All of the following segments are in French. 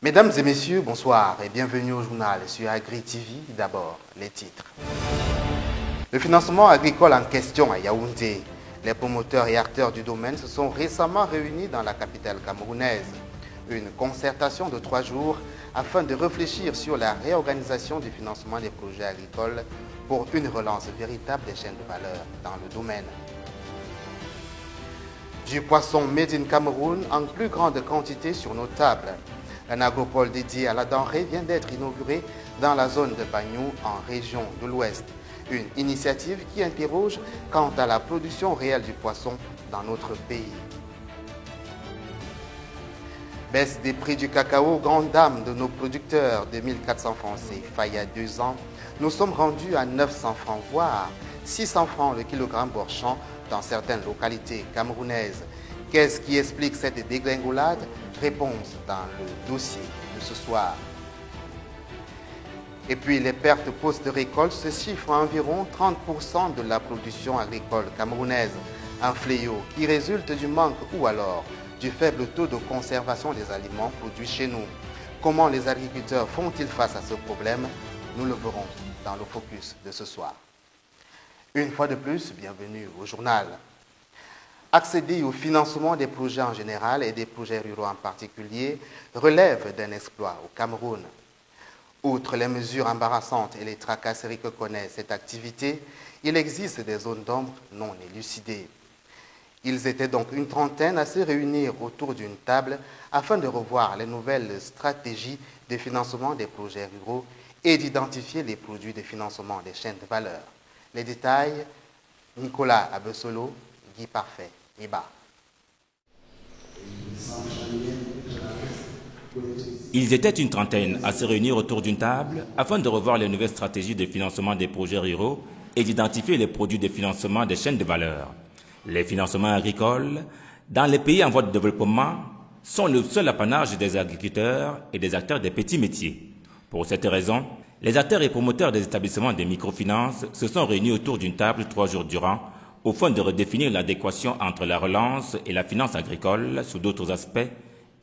Mesdames et messieurs, bonsoir et bienvenue au journal sur Agri TV. D'abord, les titres. Le financement agricole en question à Yaoundé. Les promoteurs et acteurs du domaine se sont récemment réunis dans la capitale camerounaise. Une concertation de 3 jours afin de réfléchir sur la réorganisation du financement des projets agricoles pour une relance véritable des chaînes de valeur dans le domaine. Du poisson made in Cameroun en plus grande quantité sur nos tables. Un agropole dédié à la denrée vient d'être inauguré dans la zone de Bagnou en région de l'Ouest. Une initiative qui interroge quant à la production réelle du poisson dans notre pays. Baisse des prix du cacao, grande dame de nos producteurs, de 1400 francs CFA il y a 2 ans. Nous sommes rendus à 900 francs, voire 600 francs le kilogramme Borchamp dans certaines localités camerounaises. Qu'est-ce qui explique cette dégringolade? Réponse dans le dossier de ce soir. Et puis les pertes post-récolte se chiffrent à environ 30% de la production agricole camerounaise. Un fléau qui résulte du manque ou alors du faible taux de conservation des aliments produits chez nous. Comment les agriculteurs font-ils face à ce problème? Nous le verrons dans le focus de ce soir. Une fois de plus, bienvenue au journal. Accéder au financement des projets en général et des projets ruraux en particulier relève d'un exploit au Cameroun. Outre les mesures embarrassantes et les tracasseries que connaît cette activité, il existe des zones d'ombre non élucidées. Ils étaient donc une trentaine à se réunir autour d'une table afin de revoir les nouvelles stratégies de financement des projets ruraux et d'identifier les produits de financement des chaînes de valeur. Les détails, Nicolas Abessolo, Guy Parfait, Iba. Ils étaient une trentaine à se réunir autour d'une table afin de revoir les nouvelles stratégies de financement des projets ruraux et d'identifier les produits de financement des chaînes de valeur. Les financements agricoles, dans les pays en voie de développement, sont le seul apanage des agriculteurs et des acteurs des petits métiers. Pour cette raison, les acteurs et promoteurs des établissements de microfinance se sont réunis autour d'une table 3 jours durant, au fond de redéfinir l'adéquation entre la relance et la finance agricole sous d'autres aspects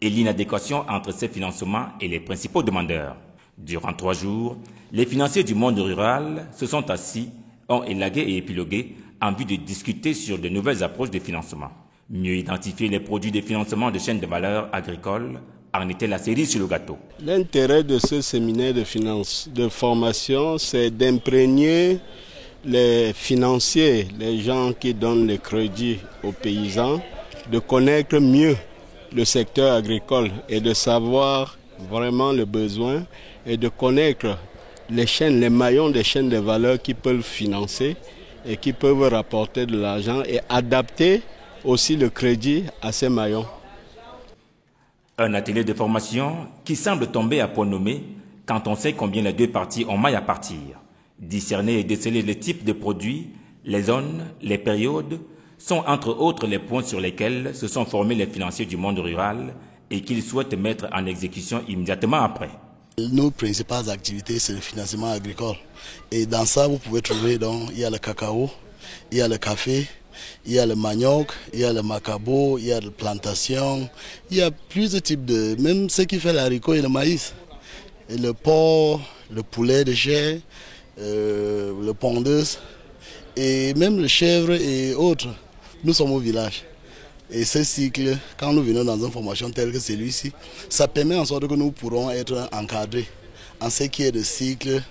et l'inadéquation entre ces financements et les principaux demandeurs. Durant 3 jours, les financiers du monde rural se sont assis, ont élagué et épilogué en vue de discuter sur de nouvelles approches de financement. Mieux identifier les produits de financement de chaînes de valeur agricoles en était la cerise sur le gâteau. L'intérêt de ce séminaire de formation, c'est d'imprégner les financiers, les gens qui donnent les crédits aux paysans, de connaître mieux le secteur agricole et de savoir vraiment le besoin et de connaître les chaînes, les maillons des chaînes de valeur qui peuvent financer et qui peuvent rapporter de l'argent et adapter aussi le crédit à ces maillons. Un atelier de formation qui semble tomber à point nommé quand on sait combien les deux parties ont maille à partir. Discerner et déceler les types de produits, les zones, les périodes sont entre autres les points sur lesquels se sont formés les financiers du monde rural et qu'ils souhaitent mettre en exécution immédiatement après. Nos principales activités, c'est le financement agricole. Et dans ça, vous pouvez trouver, donc, il y a le cacao, il y a le café, il y a le manioc, il y a le macabo, il y a la plantation, il y a plusieurs types de... Même ce qui fait l'haricot et le maïs. Et le porc, le poulet de chair, le pondeuse, et même le chèvre et autres. Nous sommes au village. Et ce cycle, quand nous venons dans une formation telle que celui-ci, ça permet en sorte que nous pourrons être encadrés en ce qui est le cycle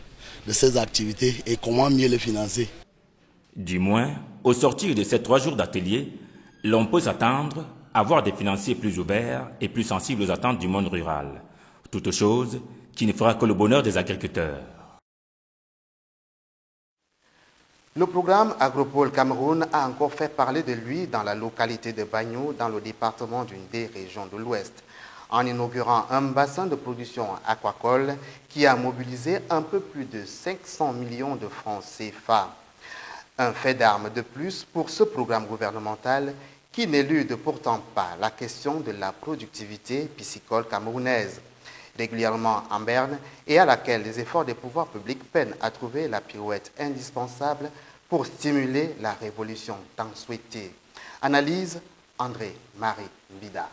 de ces activités et comment mieux les financer. Du moins, au sortir de ces 3 jours d'atelier, l'on peut s'attendre à voir des financiers plus ouverts et plus sensibles aux attentes du monde rural. Toute chose qui ne fera que le bonheur des agriculteurs. Le programme Agropole Cameroun a encore fait parler de lui dans la localité de Bagnou, dans le département d'une des régions de l'Ouest, en inaugurant un bassin de production aquacole qui a mobilisé un peu plus de 500 millions de francs CFA. Un fait d'armes de plus pour ce programme gouvernemental qui n'élude pourtant pas la question de la productivité piscicole camerounaise, régulièrement en berne et à laquelle les efforts des pouvoirs publics peinent à trouver la pirouette indispensable pour stimuler la révolution tant souhaitée. Analyse André-Marie Mbida.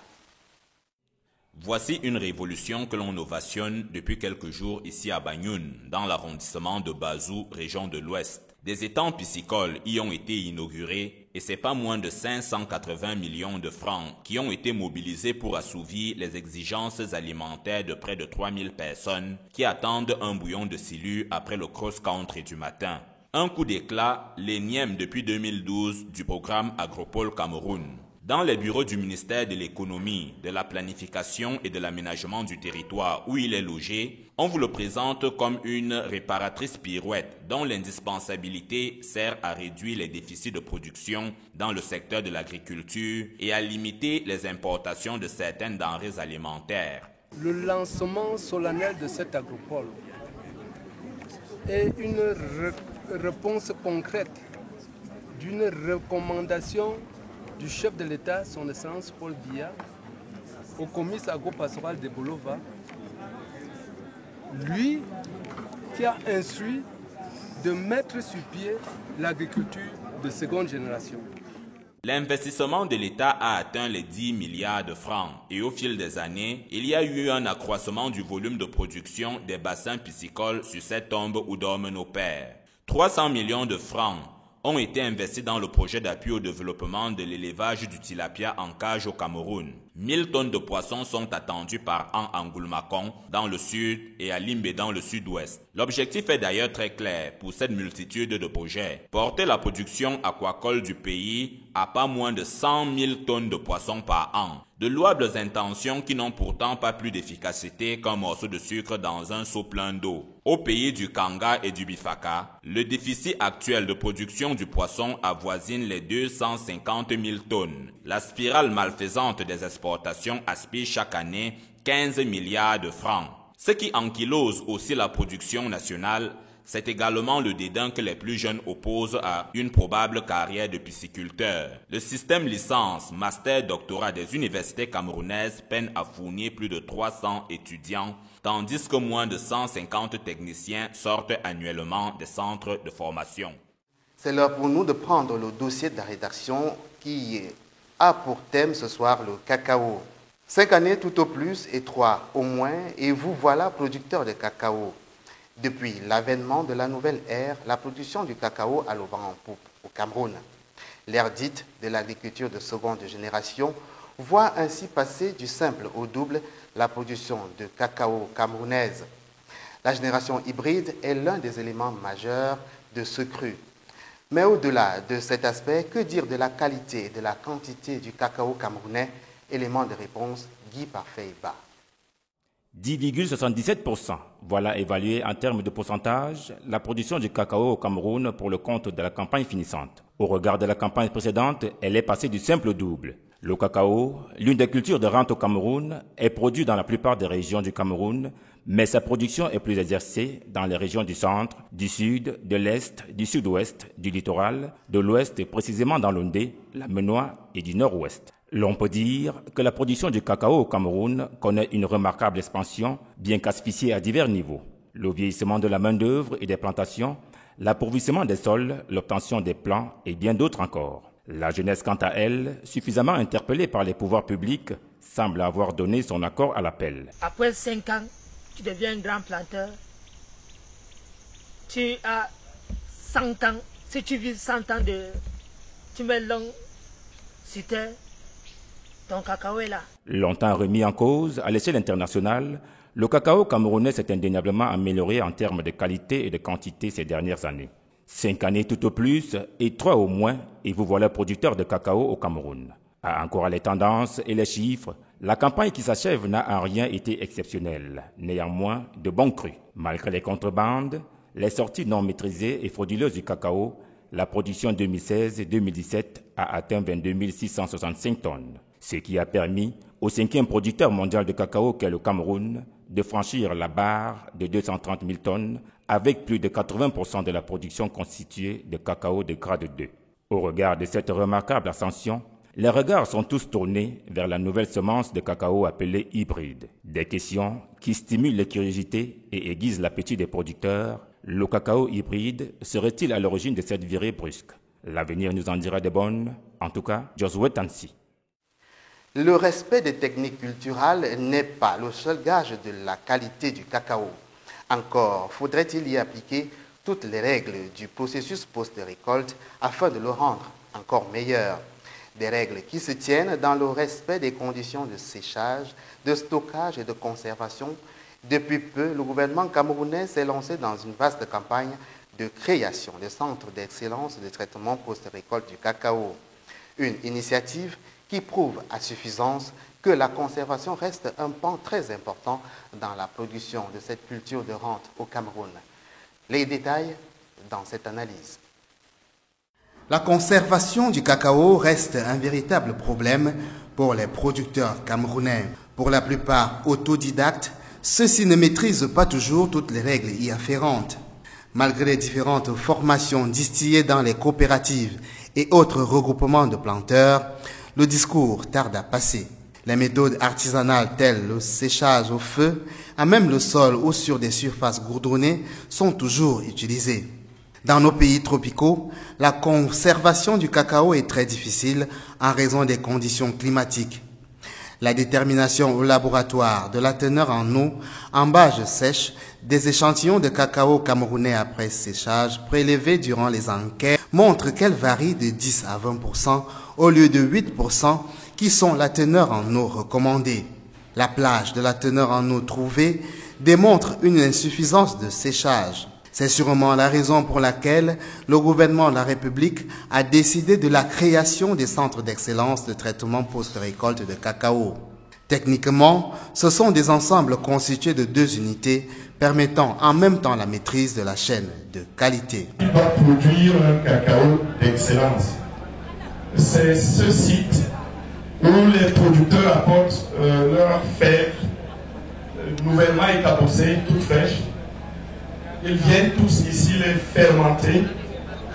Voici une révolution que l'on ovationne depuis quelques jours ici à Banyoun, dans l'arrondissement de Bazou, région de l'Ouest. Des étangs piscicoles y ont été inaugurés et c'est pas moins de 580 millions de francs qui ont été mobilisés pour assouvir les exigences alimentaires de près de 3000 personnes qui attendent un bouillon de silure après le cross-country du matin. Un coup d'éclat, l'énième depuis 2012 du programme Agropole Cameroun. Dans les bureaux du ministère de l'Économie, de la Planification et de l'Aménagement du territoire où il est logé, on vous le présente comme une réparatrice pirouette dont l'indispensabilité sert à réduire les déficits de production dans le secteur de l'agriculture et à limiter les importations de certaines denrées alimentaires. Le lancement solennel de cet agropole est une réponse concrète d'une recommandation du chef de l'État, son Excellence Paul Biya, au comice agro-pastoral de Bolova, lui qui a instruit de mettre sur pied l'agriculture de seconde génération. L'investissement de l'État a atteint les 10 milliards de francs et au fil des années, il y a eu un accroissement du volume de production des bassins piscicoles sur cette tombe où dorment nos pères. 300 millions de francs ont été investis dans le projet d'appui au développement de l'élevage du tilapia en cage au Cameroun. 1000 tonnes de poissons sont attendues par an à Ngoulmakong dans le sud et à Limbe dans le sud-ouest. L'objectif est d'ailleurs très clair pour cette multitude de projets. Porter la production aquacole du pays à pas moins de 100 000 tonnes de poissons par an. De louables intentions qui n'ont pourtant pas plus d'efficacité qu'un morceau de sucre dans un seau plein d'eau. Au pays du Kanga et du Bifaka, le déficit actuel de production du poisson avoisine les 250 000 tonnes. La spirale malfaisante des exportations aspire chaque année 15 milliards de francs. Ce qui ankylose aussi la production nationale, c'est également le dédain que les plus jeunes opposent à une probable carrière de pisciculteur. Le système licence, master, doctorat des universités camerounaises peine à fournir plus de 300 étudiants, tandis que moins de 150 techniciens sortent annuellement des centres de formation. C'est l'heure pour nous de prendre le dossier de la rédaction qui a pour thème ce soir le cacao. 5 années tout au plus et 3 au moins, et vous voilà producteur de cacao. Depuis l'avènement de la nouvelle ère, la production du cacao a le vent en poupe au Cameroun. L'ère dite de l'agriculture de seconde génération voit ainsi passer du simple au double la production de cacao camerounaise. La génération hybride est l'un des éléments majeurs de ce cru. Mais au-delà de cet aspect, que dire de la qualité et de la quantité du cacao camerounais? Élément de réponse, Guy Parfait-Ba. 10,77%. Voilà évalué en termes de pourcentage la production du cacao au Cameroun pour le compte de la campagne finissante. Au regard de la campagne précédente, elle est passée du simple au double. Le cacao, l'une des cultures de rente au Cameroun, est produit dans la plupart des régions du Cameroun, mais sa production est plus exercée dans les régions du centre, du sud, de l'est, du sud-ouest, du littoral, de l'ouest et précisément dans l'Ondé, la Menoie et du nord-ouest. L'on peut dire que la production du cacao au Cameroun connaît une remarquable expansion, bien qu'asphyxiée à divers niveaux. Le vieillissement de la main-d'œuvre et des plantations, l'appauvrissement des sols, l'obtention des plants et bien d'autres encore. La jeunesse, quant à elle, suffisamment interpellée par les pouvoirs publics, semble avoir donné son accord à l'appel. Après 5 ans, tu deviens un grand planteur. Tu as 100 ans. Si tu vis 100 ans, tu mets long sur terre. Ton cacao est là. Longtemps remis en cause à l'échelle internationale, le cacao camerounais s'est indéniablement amélioré en termes de qualité et de quantité ces dernières années. 5 années tout au plus et 3 au moins, et vous voilà producteur de cacao au Cameroun. À encore les tendances et les chiffres, la campagne qui s'achève n'a en rien été exceptionnelle. Néanmoins, de bons crus. Malgré les contrebandes, les sorties non maîtrisées et frauduleuses du cacao, la production 2016-2017 a atteint 22 665 tonnes. Ce qui a permis au 5e producteur mondial de cacao qu'est le Cameroun de franchir la barre de 230 000 tonnes avec plus de 80% de la production constituée de cacao de grade 2. Au regard de cette remarquable ascension, les regards sont tous tournés vers la nouvelle semence de cacao appelée hybride. Des questions qui stimulent les curiosités et aiguisent l'appétit des producteurs. Le cacao hybride serait-il à l'origine de cette virée brusque? L'avenir nous en dira des bonnes. En tout cas, Josué Tansi. Le respect des techniques culturales n'est pas le seul gage de la qualité du cacao. Encore faudrait-il y appliquer toutes les règles du processus post-récolte afin de le rendre encore meilleur. Des règles qui se tiennent dans le respect des conditions de séchage, de stockage et de conservation. Depuis peu, le gouvernement camerounais s'est lancé dans une vaste campagne de création de centres d'excellence de traitement post-récolte du cacao. Une initiative qui prouve à suffisance que la conservation reste un pan très important dans la production de cette culture de rente au Cameroun. Les détails dans cette analyse. La conservation du cacao reste un véritable problème pour les producteurs camerounais. Pour la plupart autodidactes, ceux-ci ne maîtrisent pas toujours toutes les règles y afférentes. Malgré les différentes formations distillées dans les coopératives et autres regroupements de planteurs, le discours tarde à passer. Les méthodes artisanales telles le séchage au feu, à même le sol ou sur des surfaces goudronnées, sont toujours utilisées. Dans nos pays tropicaux, la conservation du cacao est très difficile en raison des conditions climatiques. La détermination au laboratoire de la teneur en eau, en bâche sèche, des échantillons de cacao camerounais après séchage prélevés durant les enquêtes montre qu'elle varie de 10 à 20% au lieu de 8% qui sont la teneur en eau recommandée. La plage de la teneur en eau trouvée démontre une insuffisance de séchage. C'est sûrement la raison pour laquelle le gouvernement de la République a décidé de la création des centres d'excellence de traitement post-récolte de cacao. Techniquement, ce sont des ensembles constitués de 2 unités permettant en même temps la maîtrise de la chaîne de qualité. Il va produire un cacao d'excellence. C'est ce site où les producteurs apportent leurs fèves nouvellement écabossées, toutes fraîches. Ils viennent tous ici les fermenter,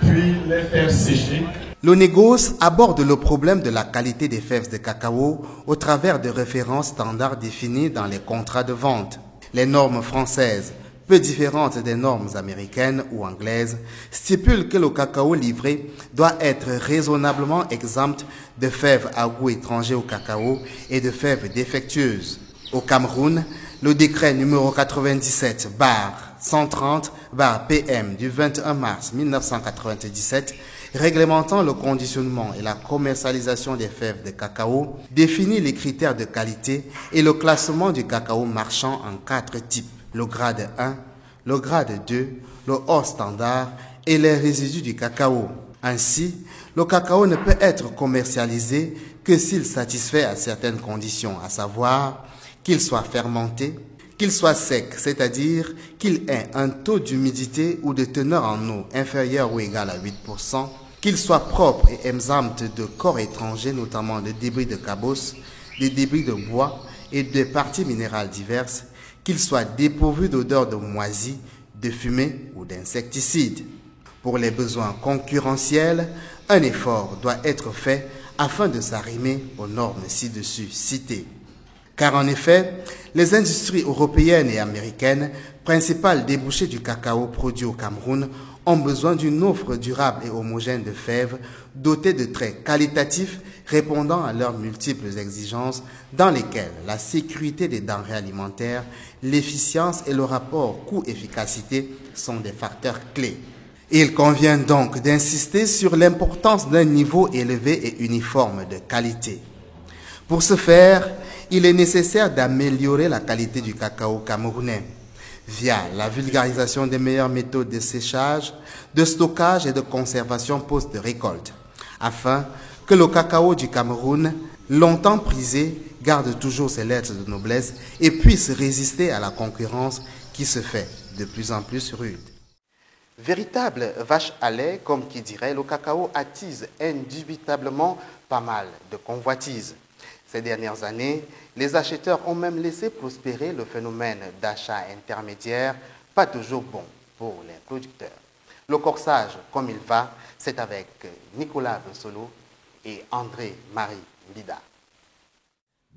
puis les faire sécher. Le négoce aborde le problème de la qualité des fèves de cacao au travers de références standards définies dans les contrats de vente. Les normes françaises, peu différentes des normes américaines ou anglaises, stipulent que le cacao livré doit être raisonnablement exempt de fèves à goût étranger au cacao et de fèves défectueuses. Au Cameroun, le décret numéro 97/130/PM du 21 mars 1997 réglementant le conditionnement et la commercialisation des fèves de cacao définit les critères de qualité et le classement du cacao marchand en 4 types: le grade 1, le grade 2, le hors standard et les résidus du cacao. Ainsi, le cacao ne peut être commercialisé que s'il satisfait à certaines conditions, à savoir qu'il soit fermenté, qu'il soit sec, c'est-à-dire qu'il ait un taux d'humidité ou de teneur en eau inférieur ou égal à 8%, qu'il soit propre et exempt de corps étrangers, notamment de débris de cabosse, des débris de bois et de parties minérales diverses, qu'il soit dépourvu d'odeur de moisi, de fumée ou d'insecticides. Pour les besoins concurrentiels, un effort doit être fait afin de s'arrimer aux normes ci-dessus citées. Car en effet, les industries européennes et américaines, principales débouchés du cacao produit au Cameroun, ont besoin d'une offre durable et homogène de fèves dotées de traits qualitatifs répondant à leurs multiples exigences dans lesquelles la sécurité des denrées alimentaires, l'efficience et le rapport coût-efficacité sont des facteurs clés. Il convient donc d'insister sur l'importance d'un niveau élevé et uniforme de qualité. Pour ce faire, il est nécessaire d'améliorer la qualité du cacao camerounais via la vulgarisation des meilleures méthodes de séchage, de stockage et de conservation post-récolte, afin que le cacao du Cameroun, longtemps prisé, garde toujours ses lettres de noblesse et puisse résister à la concurrence qui se fait de plus en plus rude. Véritable vache à lait, comme qui dirait, le cacao attise indubitablement pas mal de convoitises. Ces dernières années, les acheteurs ont même laissé prospérer le phénomène d'achat intermédiaire, pas toujours bon pour les producteurs. Le corsage, comme il va, c'est avec Nicolas Bessolo et André-Marie Mbida.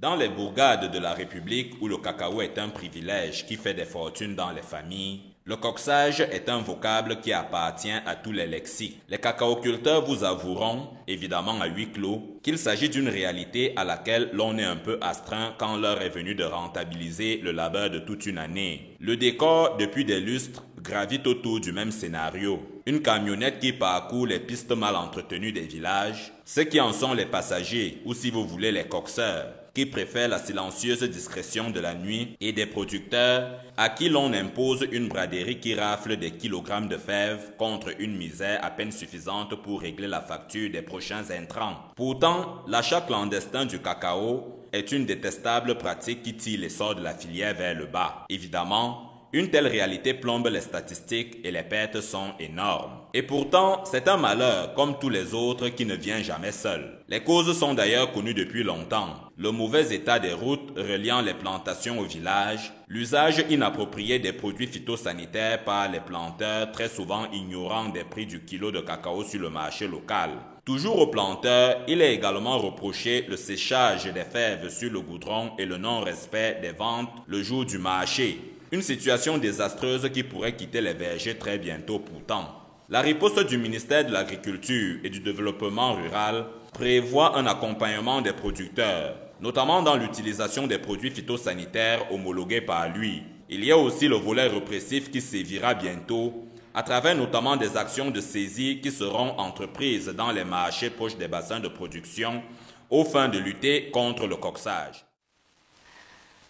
Dans les bourgades de la République où le cacao est un privilège qui fait des fortunes dans les familles, Le coxage est un vocable qui appartient à tous les lexiques. Les cacaoculteurs vous avoueront, évidemment à huis clos, qu'il s'agit d'une réalité à laquelle l'on est un peu astreint quand l'heure est venue de rentabiliser le labeur de toute une année. Le décor, depuis des lustres, gravite autour du même scénario. Une camionnette qui parcourt les pistes mal entretenues des villages, ceux qui en sont les passagers, ou si vous voulez les coxeurs, qui préfèrent la silencieuse discrétion de la nuit, et des producteurs à qui l'on impose une braderie qui rafle des kilogrammes de fèves contre une misère à peine suffisante pour régler la facture des prochains intrants. Pourtant, l'achat clandestin du cacao est une détestable pratique qui tire l'essor de la filière vers le bas. Évidemment, une telle réalité plombe les statistiques et les pertes sont énormes. Et pourtant, c'est un malheur, comme tous les autres, qui ne vient jamais seul. Les causes sont d'ailleurs connues depuis longtemps. Le mauvais état des routes reliant les plantations au village, l'usage inapproprié des produits phytosanitaires par les planteurs, très souvent ignorant des prix du kilo de cacao sur le marché local. Toujours aux planteurs, il est également reproché le séchage des fèves sur le goudron et le non-respect des ventes le jour du marché. Une situation désastreuse qui pourrait quitter les vergers très bientôt pourtant. La riposte du ministère de l'Agriculture et du Développement rural prévoit un accompagnement des producteurs, notamment dans l'utilisation des produits phytosanitaires homologués par lui. Il y a aussi le volet répressif qui sévira bientôt, à travers notamment des actions de saisie qui seront entreprises dans les marchés proches des bassins de production, aux fins de lutter contre le coxage.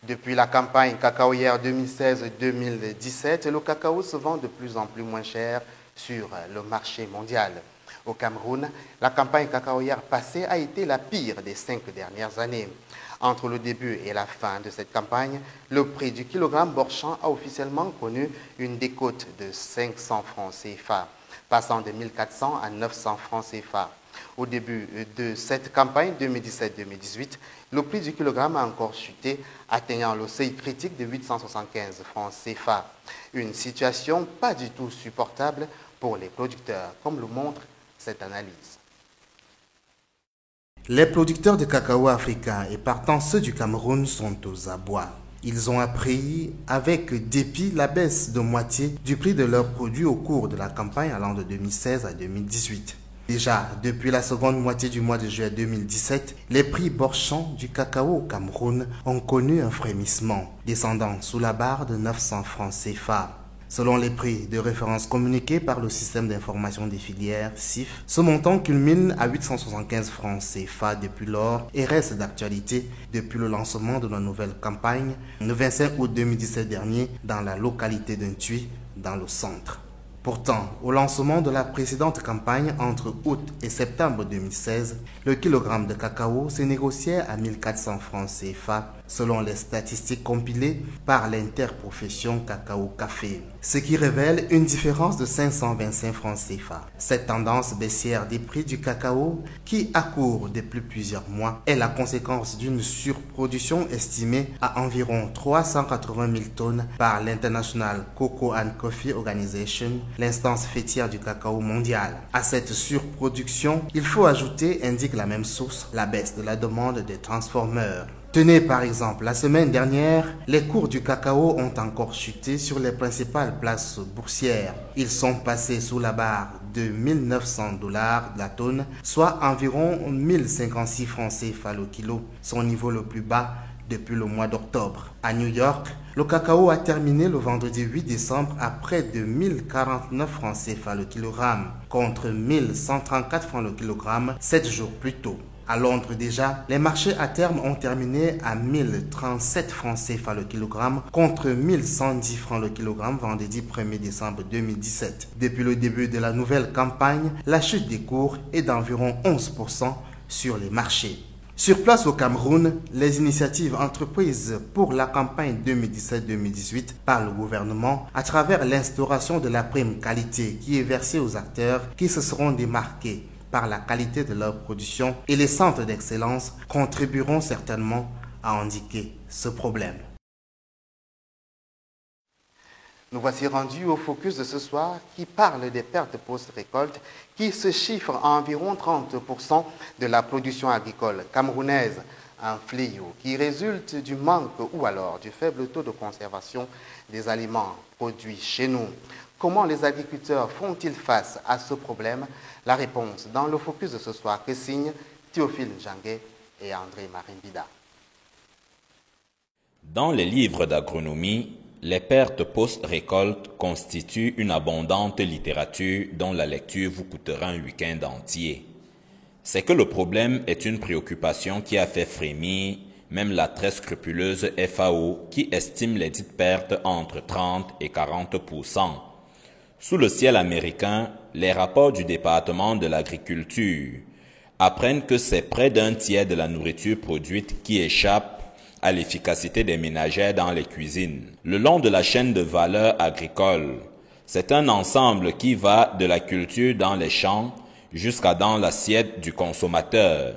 Depuis la campagne cacaoyère 2016-2017, le cacao se vend de plus en plus moins cher sur le marché mondial. Au Cameroun, la campagne cacaoyère passée a été la pire des 5 dernières années. Entre le début et la fin de cette campagne, le prix du kilogramme Borchamp a officiellement connu une décote de 500 francs CFA, passant de 1400 à 900 francs CFA. Au début de cette campagne 2017-2018, le prix du kilogramme a encore chuté, atteignant le seuil critique de 875 francs CFA. Une situation pas du tout supportable pour les producteurs, comme le montre cette analyse. Les producteurs de cacao africains et partant ceux du Cameroun sont aux abois. Ils ont appris avec dépit la baisse de moitié du prix de leurs produits au cours de la campagne allant de 2016 à 2018. Déjà, depuis la seconde moitié du mois de juillet 2017, les prix Borchamp du cacao au Cameroun ont connu un frémissement, descendant sous la barre de 900 francs CFA. Selon les prix de référence communiqués par le système d'information des filières, SIF, ce montant culmine à 875 francs CFA depuis lors et reste d'actualité depuis le lancement de la nouvelle campagne le 25 août 2017 dernier dans la localité d'Ntui, dans le centre. Pourtant, au lancement de la précédente campagne entre août et septembre 2016, le kilogramme de cacao se négociait à 1400 francs CFA selon les statistiques compilées par l'interprofession cacao-café, ce qui révèle une différence de 525 francs CFA. Cette tendance baissière des prix du cacao, qui accourt depuis plusieurs mois, est la conséquence d'une surproduction estimée à environ 380 000 tonnes par l'International Cocoa and Coffee Organization, l'instance fêtière du cacao mondial. À cette surproduction, il faut ajouter, indique la même source, la baisse de la demande des transformeurs. Tenez par exemple, la semaine dernière, les cours du cacao ont encore chuté sur les principales places boursières. Ils sont passés sous la barre de 1900 $ de la tonne, soit environ 1056 francs CFA le kilo, son niveau le plus bas depuis le mois d'octobre. À New York, le cacao a terminé le vendredi 8 décembre à près de 1049 francs CFA le kilogramme, contre 1134 francs le kilogramme 7 jours plus tôt. À Londres déjà, les marchés à terme ont terminé à 1037 francs CFA le kilogramme contre 1110 francs le kilogramme vendredi 1er décembre 2017. Depuis le début de la nouvelle campagne, la chute des cours est d'environ 11% sur les marchés. Sur place au Cameroun, les initiatives entreprises pour la campagne 2017-2018 par le gouvernement à travers l'instauration de la prime qualité qui est versée aux acteurs qui se seront démarqués par la qualité de leur production et les centres d'excellence contribueront certainement à endiguer ce problème. Nous voici rendus au focus de ce soir qui parle des pertes post-récolte qui se chiffrent à environ 30% de la production agricole camerounaise. un fléau qui résulte du manque ou alors du faible taux de conservation des aliments produits chez nous. Comment les agriculteurs font-ils face à ce problème? La réponse dans le focus de ce soir que signent Théophile Njangué et André Marimbida. Dans les livres d'agronomie, les pertes post-récolte constituent une abondante littérature dont la lecture vous coûtera un week-end entier. C'est que le problème est une préoccupation qui a fait frémir même la très scrupuleuse FAO qui estime les dites pertes entre 30 et 40%. Sous le ciel américain, les rapports du département de l'agriculture apprennent que c'est près d'un tiers de la nourriture produite qui échappe à l'efficacité des ménagères dans les cuisines. Le long de la chaîne de valeur agricole, c'est un ensemble qui va de la culture dans les champs jusqu'à dans l'assiette du consommateur.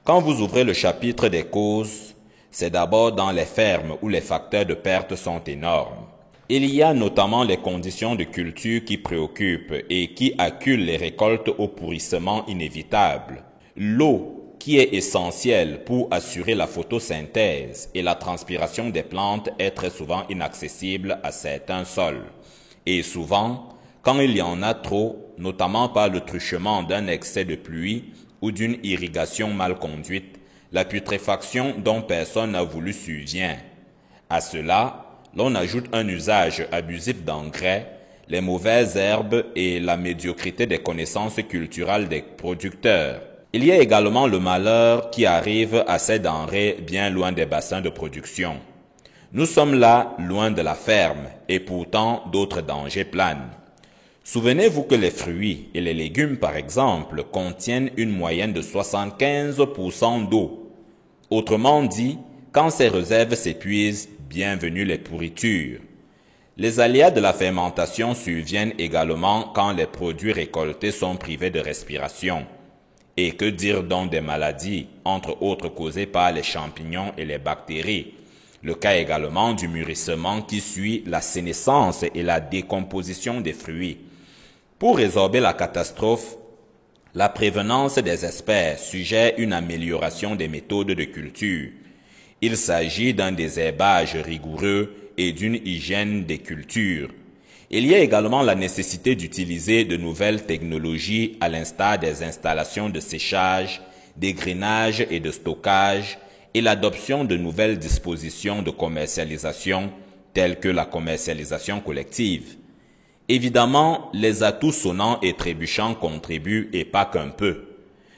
Quand vous ouvrez le chapitre des causes, c'est d'abord dans les fermes où les facteurs de perte sont énormes. Il y a notamment les conditions de culture qui préoccupent et qui acculent les récoltes au pourrissement inévitable. L'eau, qui est essentielle pour assurer la photosynthèse et la transpiration des plantes, est très souvent inaccessible à certains sols. Et souvent, quand il y en a trop, notamment par le truchement d'un excès de pluie ou d'une irrigation mal conduite, la putréfaction dont personne n'a voulu survient. À cela, l'on ajoute un usage abusif d'engrais, les mauvaises herbes et la médiocrité des connaissances culturelles des producteurs. Il y a également le malheur qui arrive à ces denrées bien loin des bassins de production. Nous sommes là, loin de la ferme, et pourtant d'autres dangers planent. Souvenez-vous que les fruits et les légumes, par exemple, contiennent une moyenne de 75% d'eau. Autrement dit, quand ces réserves s'épuisent, bienvenue les pourritures. Les aléas de la fermentation surviennent également quand les produits récoltés sont privés de respiration. Et que dire donc des maladies, entre autres causées par les champignons et les bactéries. Le cas également du mûrissement qui suit la sénescence et la décomposition des fruits. Pour résorber la catastrophe, la prévenance des espèces suggère une amélioration des méthodes de culture. Il s'agit d'un désherbage rigoureux et d'une hygiène des cultures. Il y a également la nécessité d'utiliser de nouvelles technologies à l'instar des installations de séchage, d'égrainage et de stockage et l'adoption de nouvelles dispositions de commercialisation telles que la commercialisation collective. Évidemment, les atouts sonnants et trébuchants contribuent et pas qu'un peu.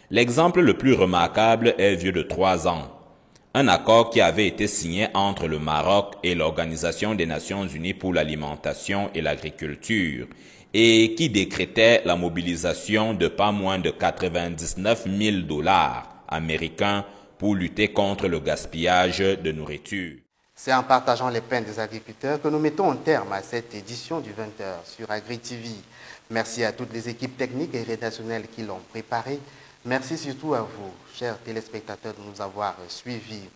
L'exemple le plus remarquable est vieux de 3 ans. Un accord qui avait été signé entre le Maroc et l'Organisation des Nations Unies pour l'alimentation et l'agriculture et qui décrétait la mobilisation de pas moins de 99 000 $ américains pour lutter contre le gaspillage de nourriture. C'est en partageant les peines des agriculteurs que nous mettons un terme à cette édition du 20h sur AgriTV. Merci à toutes les équipes techniques et rédactionnelles qui l'ont préparée. Merci surtout à vous, chers téléspectateurs, de nous avoir suivis.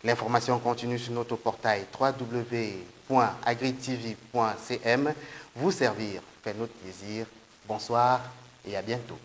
L'information continue sur notre portail www.agritv.cm. Vous servir fait notre plaisir. Bonsoir et à bientôt.